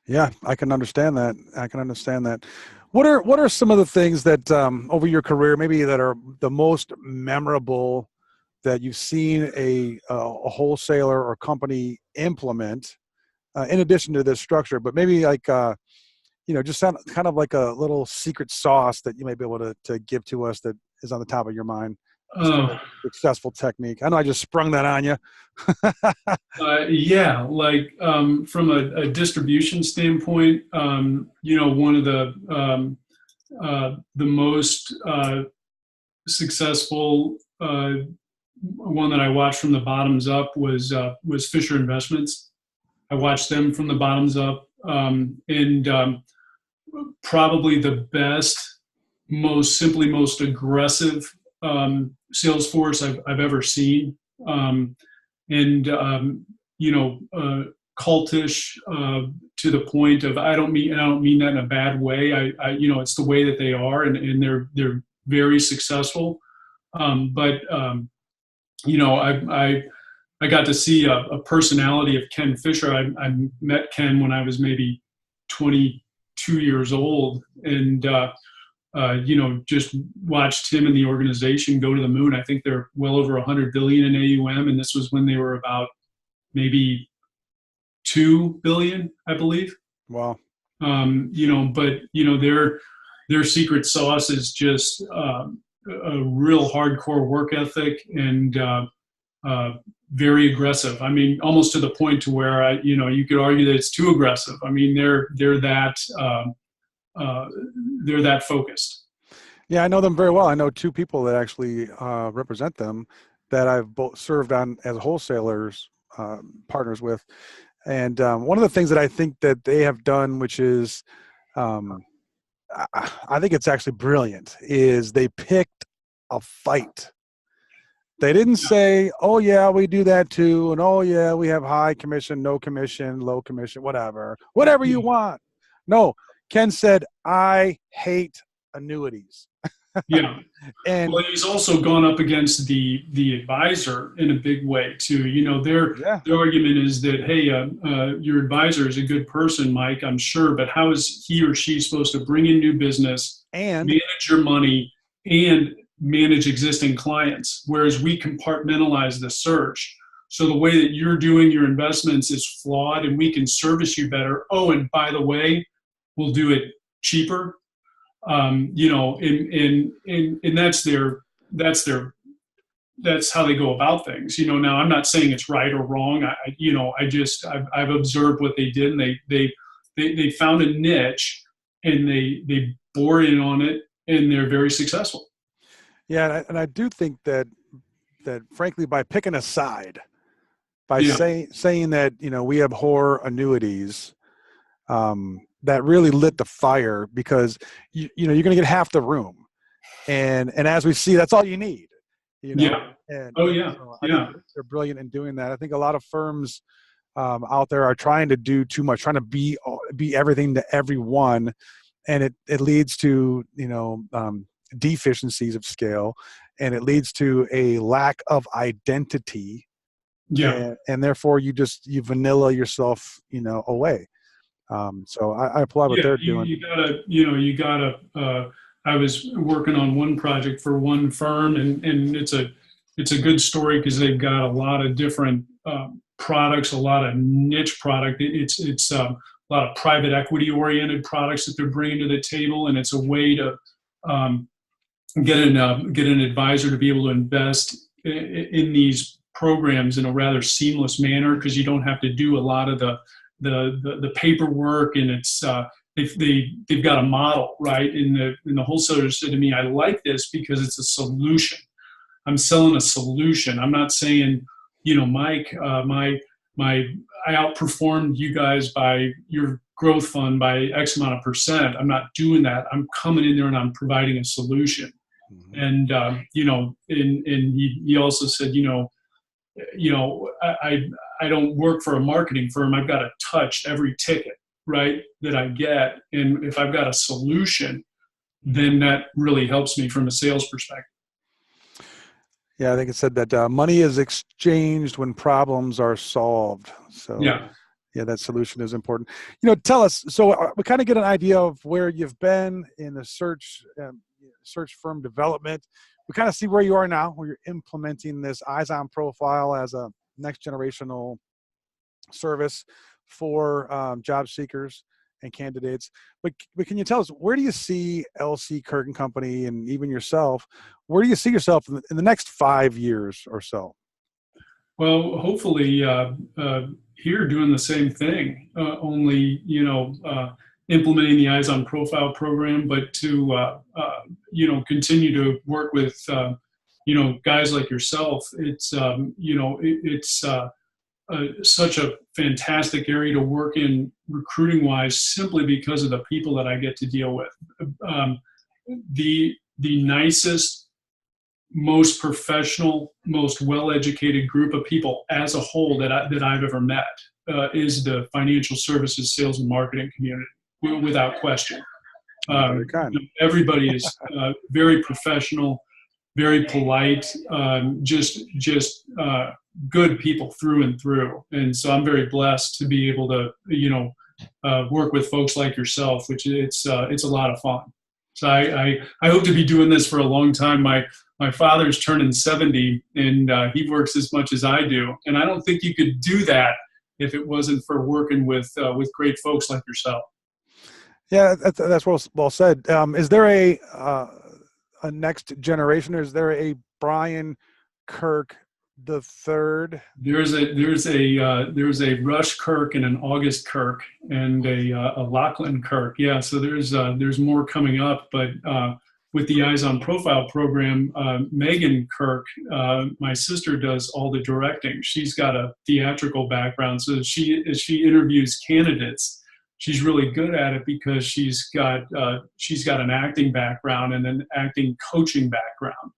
Yeah, I can understand that. What are some of the things that over your career, maybe that are the most memorable that you've seen a wholesaler or company implement in addition to this structure, but maybe like, just sound kind of like a little secret sauce that you may be able to give to us that is on the top of your mind as far as successful technique. I know I just sprung that on you. Yeah, like from a distribution standpoint, one of the most successful one that I watched from the bottoms up was Fisher Investments. I watched them from the bottoms up, and probably the best, most aggressive sales force I've ever seen. Cultish to the point of I don't mean that in a bad way. It's the way that they are, and they're very successful. I got to see a personality of Ken Fisher. I met Ken when I was maybe 22 years old, and just watched him and the organization go to the moon. I think they're well over 100 billion in AUM, and this was when they were about maybe 2 billion, I believe. Wow. Their secret sauce is just a real hardcore work ethic and very aggressive. I mean, almost to the point to where you could argue that it's too aggressive. I mean, they're that focused. Yeah, I know them very well. I know two people that actually represent them that I've both served on as wholesalers, partners with. And one of the things that I think that they have done, which is, I think it's actually brilliant, is they picked a fight. They didn't say, oh, yeah, we do that too. And, oh, yeah, we have high commission, no commission, low commission, whatever you want. No, Ken said, I hate annuities. Yeah. And well, he's also gone up against the advisor in a big way too. Their argument is that, hey, your advisor is a good person, Mike, I'm sure, but how is he or she supposed to bring in new business and manage your money and manage existing clients? Whereas we compartmentalize the search. So the way that you're doing your investments is flawed, and we can service you better. Oh, and by the way, we'll do it cheaper. And that's how they go about things. Now I'm not saying it's right or wrong. I've observed what they did, and they found a niche, and they bore in on it, and they're very successful. Yeah, and I do think that frankly, by picking a side, by saying that we abhor annuities, that really lit the fire, because you're going to get half the room, and as we see, that's all you need. Yeah. And, so they're brilliant in doing that. I think a lot of firms out there are trying to do too much, trying to be everything to everyone, and it leads to deficiencies of scale, and it leads to a lack of identity. Yeah. And therefore you vanilla yourself away. So I applaud what they're doing. You gotta. I was working on one project for one firm, and it's a good story because they've got a lot of different products, a lot of niche product. It's a lot of private equity oriented products that they're bringing to the table, and it's a way to get an advisor to be able to invest in these programs in a rather seamless manner, because you don't have to do a lot of the paperwork, and it's they've got a model, right? And the wholesaler said to me, I like this because it's a solution. I'm selling a solution. I'm not saying, Mike, I outperformed you guys by your growth fund by X amount of percent. I'm not doing that. I'm coming in there and I'm providing a solution. Mm-hmm. And and he also said, I don't work for a marketing firm. I've got to touch every ticket, right, that I get. And if I've got a solution, then that really helps me from a sales perspective. Yeah, I think it said that money is exchanged when problems are solved. So yeah, that solution is important. Tell us, so we kind of get an idea of where you've been in the search firm development. We kind of see where you are now, where you're implementing this eyes-on profile as a next generational service for job seekers and candidates. But can you tell us, where do you see LC Kirk and Company, and even yourself, where do you see yourself in the next 5 years or so? Well, hopefully here doing the same thing, only, implementing the Eyes on Profile program, but to, continue to work with, guys like yourself. It's, it's such a fantastic area to work in recruiting wise, simply because of the people that I get to deal with. The nicest, most professional, most well-educated group of people as a whole that I've ever met is the financial services, sales, and marketing community, without question. Everybody is very professional, very polite, just good people through and through. And so I'm very blessed to be able to, work with folks like yourself, which it's a lot of fun. So I hope to be doing this for a long time. My father's turning 70, and he works as much as I do. And I don't think you could do that if it wasn't for working with great folks like yourself. Yeah, that's well said. Is there a next generation, or is there a Brian Kirk the third? There's a Rush Kirk and an August Kirk and a Lachlan Kirk. Yeah, so there's more coming up, but with the Eyes on Profile program, Megan Kirk, my sister, does all the directing. She's got a theatrical background, so as she interviews candidates, she's really good at it because she's got an acting background and an acting coaching background.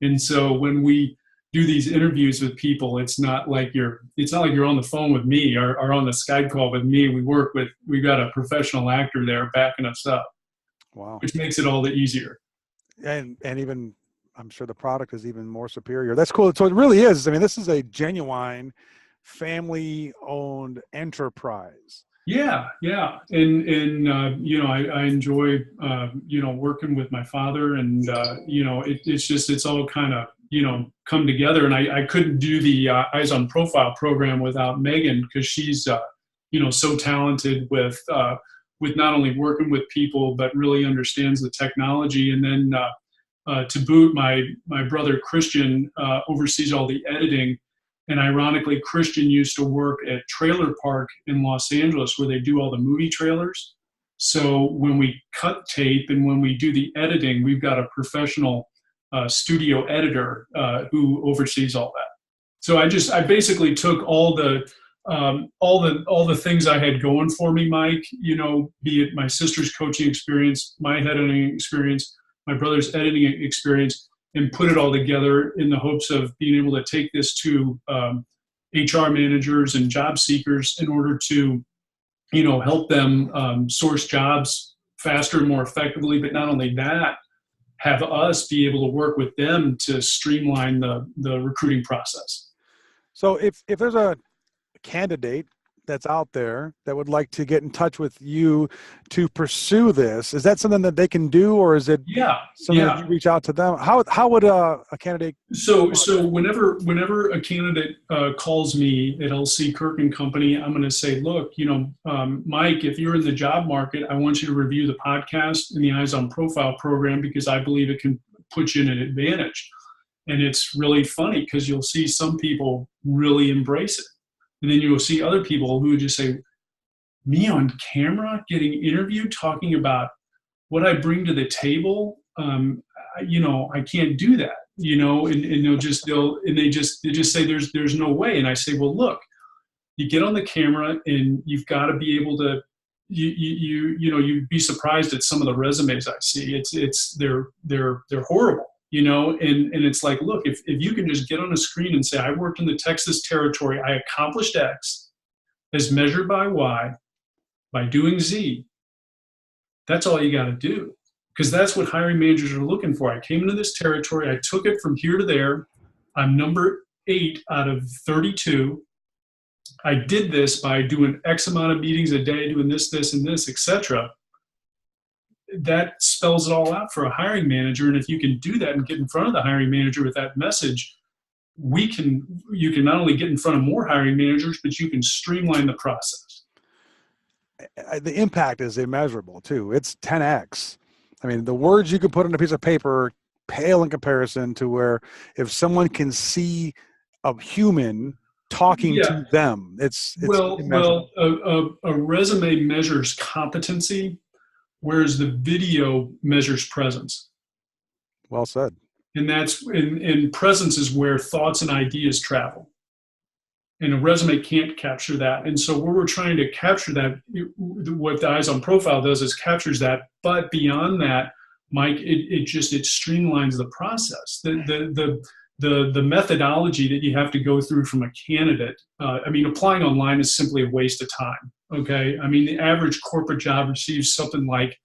And so when we do these interviews with people, it's not like you're on the phone with me or on the Skype call with me. We've got a professional actor there backing us up. Wow. Which makes it all the easier. And even, I'm sure the product is even more superior. That's cool. So it really is. I mean, this is a genuine family-owned enterprise. Yeah. And I enjoy, working with my father, and, it's all kind of, come together. And I couldn't do the Eyes on Profile program without Megan, because she's, so talented with not only working with people, but really understands the technology. And then to boot, my brother Christian oversees all the editing. And ironically, Christian used to work at Trailer Park in Los Angeles, where they do all the movie trailers. So when we cut tape and when we do the editing, we've got a professional studio editor who oversees all that. So I basically took all the things I had going for me, Mike, be it my sister's coaching experience, my editing experience, my brother's editing experience, and put it all together in the hopes of being able to take this to HR managers and job seekers in order to, help them source jobs faster and more effectively. But not only that, have us be able to work with them to streamline the recruiting process. So if there's a candidate that's out there that would like to get in touch with you to pursue this, is that something that they can do, or is it something that you reach out to them? How would a candidate? So whenever a candidate calls me at LC Kirk and Company, I'm going to say, look, Mike, if you're in the job market, I want you to review the podcast and the Eyes on Profile program, because I believe it can put you in an advantage. And it's really funny because you'll see some people really embrace it. And then you'll see other people who would just say, me on camera getting interviewed talking about what I bring to the table, I can't do that, and they just say there's no way. And I say, well, look, you get on the camera and you've got to be able to, you'd be surprised at some of the resumes I see. They're horrible. And it's like, look, if you can just get on a screen and say, I worked in the Texas territory, I accomplished X as measured by Y by doing Z, that's all you got to do. Because that's what hiring managers are looking for. I came into this territory, I took it from here to there. I'm number 8 out of 32. I did this by doing X amount of meetings a day, doing this, and this, etc. That spells it all out for a hiring manager. And if you can do that and get in front of the hiring manager with that message, you can not only get in front of more hiring managers, but you can streamline the process. the impact is immeasurable too. It's 10x. I mean, the words you can put on a piece of paper pale in comparison to where if someone can see a human talking Yeah. to them, it's immeasurable. A resume measures competency, whereas the video measures presence. Well said. And and presence is where thoughts and ideas travel. And a resume can't capture that. And so where we're trying to capture that, what the Eyes on Profile does is captures that. But beyond that, Mike, it streamlines the process. The methodology that you have to go through from a candidate. Applying online is simply a waste of time. Okay. I mean, the average corporate job receives something like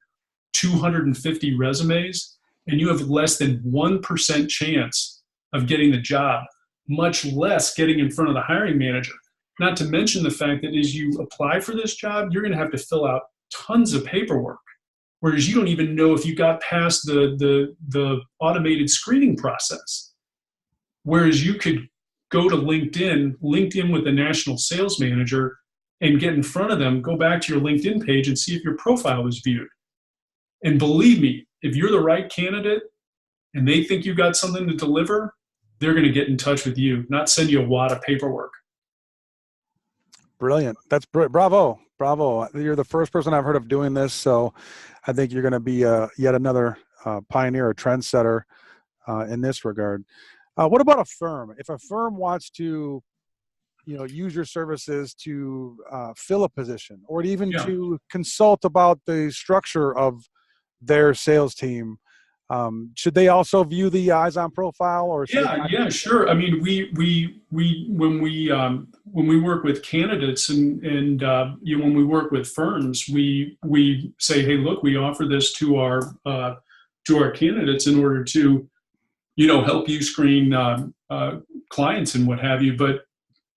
250 resumes, and you have less than 1% chance of getting the job, much less getting in front of the hiring manager. Not to mention the fact that as you apply for this job, you're going to have to fill out tons of paperwork, whereas you don't even know if you got past the automated screening process. Whereas you could go to LinkedIn with the national sales manager and get in front of them, go back to your LinkedIn page and see if your profile was viewed. And believe me, if you're the right candidate and they think you've got something to deliver, they're going to get in touch with you, not send you a wad of paperwork. Brilliant. That's bravo. You're the first person I've heard of doing this. So I think you're going to be yet another pioneer or trendsetter in this regard. What about a firm? If a firm wants to, use your services to fill a position or even to consult about the structure of their sales team, should they also view the Eyes on Profile? Or yeah, sure. I mean, when we work with candidates and when we work with firms, we say, hey, look, we offer this to our candidates in order to help you screen clients and what have you,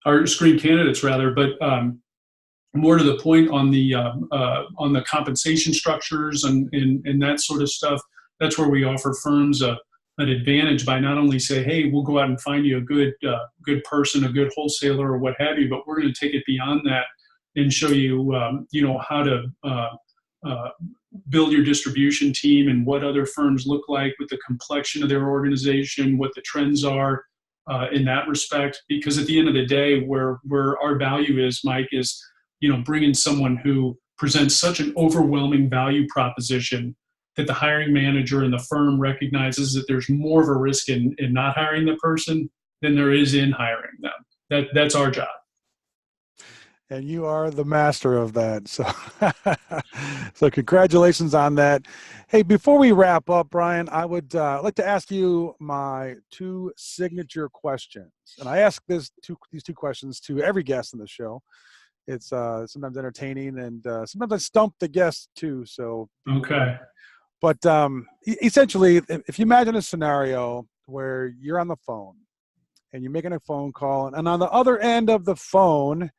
or screen candidates rather. But more to the point on the compensation structures and that sort of stuff. That's where we offer firms an advantage by not only say, hey, we'll go out and find you a good person, a good wholesaler or what have you, but we're going to take it beyond that and show you, how to build your distribution team and what other firms look like with the complexion of their organization, what the trends are in that respect. Because at the end of the day, where our value is, Mike, is, bringing someone who presents such an overwhelming value proposition that the hiring manager and the firm recognizes that there's more of a risk in not hiring the person than there is in hiring them. That's our job. And you are the master of that. So congratulations on that. Hey, before we wrap up, Brian, I would like to ask you my 2 signature questions. And I ask these two questions to every guest on the show. It's sometimes entertaining and sometimes I stump the guests too. So okay. But essentially, if you imagine a scenario where you're on the phone and you're making a phone call, and on the other end of the phone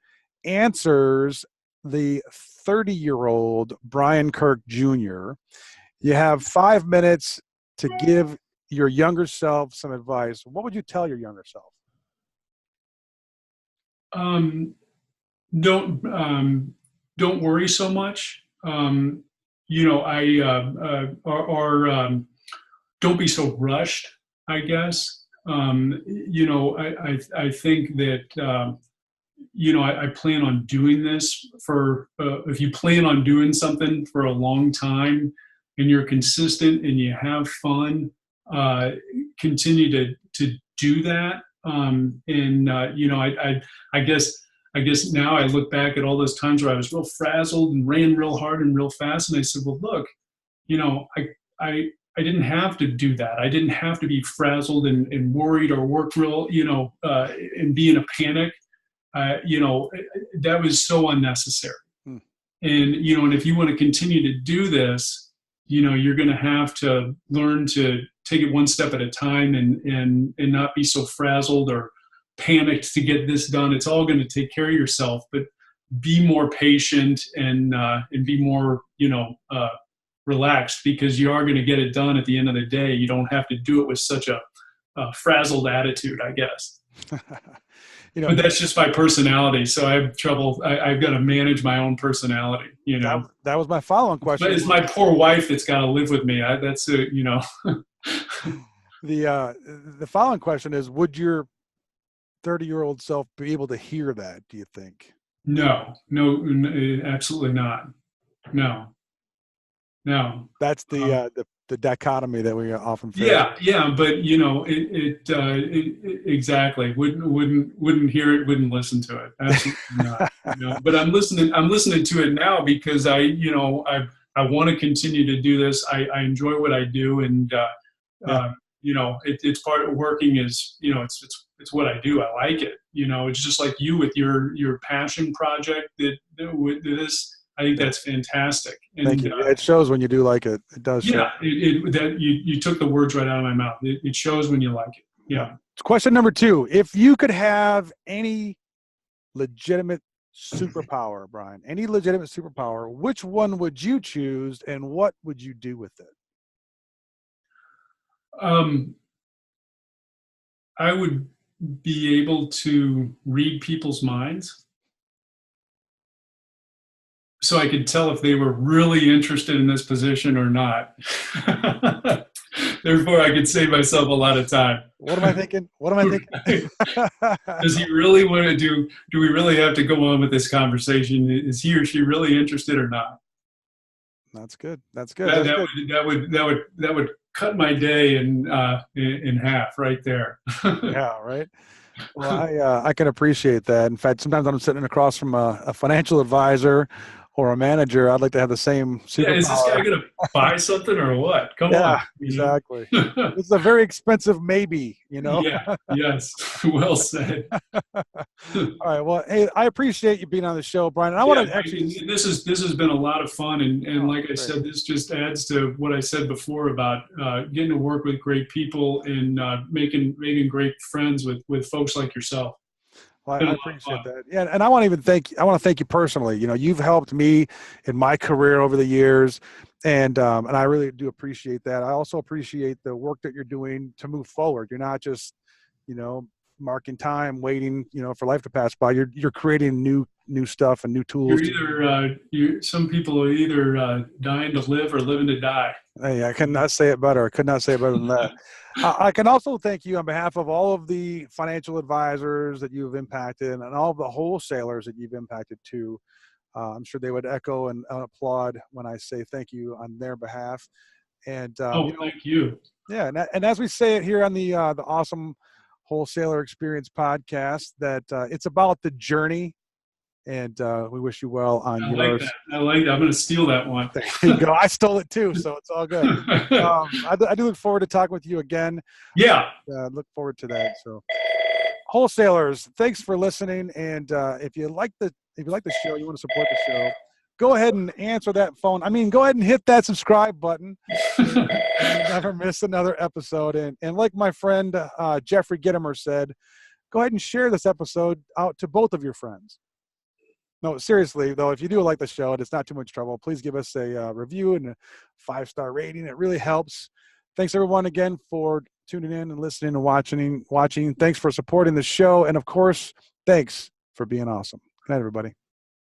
answers the 30-year-old Brian Kirk Jr., you have 5 minutes to give your younger self some advice. What would you tell your younger self? Don't worry so much. Don't be so rushed, I guess. I think that, I plan on doing this if you plan on doing something for a long time and you're consistent and you have fun, continue to do that. I guess now I look back at all those times where I was real frazzled and ran real hard and real fast. And I said, well, look, I didn't have to do that. I didn't have to be frazzled and worried or work real, and be in a panic. That was so unnecessary. And, and if you want to continue to do this, you're going to have to learn to take it one step at a time and not be so frazzled or panicked to get this done. It's all going to take care of yourself, but be more patient and be more, relaxed, because you are going to get it done at the end of the day. You don't have to do it with such a frazzled attitude, I guess. But that's just my personality. So I have trouble. I've got to manage my own personality, That was my follow-on question. But it's my poor wife that's got to live with me. The following question is, would your 30-year-old self be able to hear that, do you think? No, absolutely not. No. That's the dichotomy that we often face. Yeah, but exactly wouldn't hear it, wouldn't listen to it. Absolutely not. But I'm listening to it now because I want to continue to do this. I enjoy what I do, and it's part of working is, it's what I do. I like it. It's just like you with your passion project with this. I think that's fantastic. And, thank you. It shows when you do like it. It does show. Yeah, that you took the words right out of my mouth. It shows when you like it. Yeah. Question number 2. If you could have any legitimate superpower, Brian, any legitimate superpower, which one would you choose and what would you do with it? I would be able to read people's minds, so I could tell if they were really interested in this position or not. Therefore, I could save myself a lot of time. What am I thinking? Does he really want to do we really have to go on with this conversation? Is he or she really interested or not? That's good. That would cut my day in half right there. Yeah, right. Well, I can appreciate that. In fact, sometimes I'm sitting across from a financial advisor or a manager. I'd like to have the same superpower. Yeah, is this guy going to buy something or what? Come on. Yeah, exactly. It's a very expensive maybe, Yeah, yes. Well said. All right. Well, hey, I appreciate you being on the show, Brian. And I want to actually. This has been a lot of fun, and like I said, this just adds to what I said before about getting to work with great people and making great friends with folks like yourself. Well, I appreciate that. Yeah, and I want to thank you personally. You've helped me in my career over the years, and I really do appreciate that. I also appreciate the work that you're doing to move forward. You're not just, marking time, waiting, for life to pass by. You're creating new stuff and new tools. Some people are either dying to live or living to die. Hey, I could not say it better than that. I can also thank you on behalf of all of the financial advisors that you've impacted and all of the wholesalers that you've impacted too. I'm sure they would echo and applaud when I say thank you on their behalf. And thank you. Yeah, and as we say it here on the Awesome Wholesaler Experience Podcast, that it's about the journey. And we wish you well on yours. I like that. I'm going to steal that one. There you go. I stole it too, so it's all good. I do look forward to talking with you again. Yeah. Look forward to that. So, wholesalers, thanks for listening. And if you like the show, you want to support the show, go ahead and answer that phone. Go ahead and hit that subscribe button. And never miss another episode. And like my friend Jeffrey Gittimer said, go ahead and share this episode out to both of your friends. No, seriously, though, if you do like the show and it's not too much trouble, please give us a review and a 5-star rating. It really helps. Thanks, everyone, again, for tuning in and listening and watching. Thanks for supporting the show. And, of course, thanks for being awesome. Good night, everybody.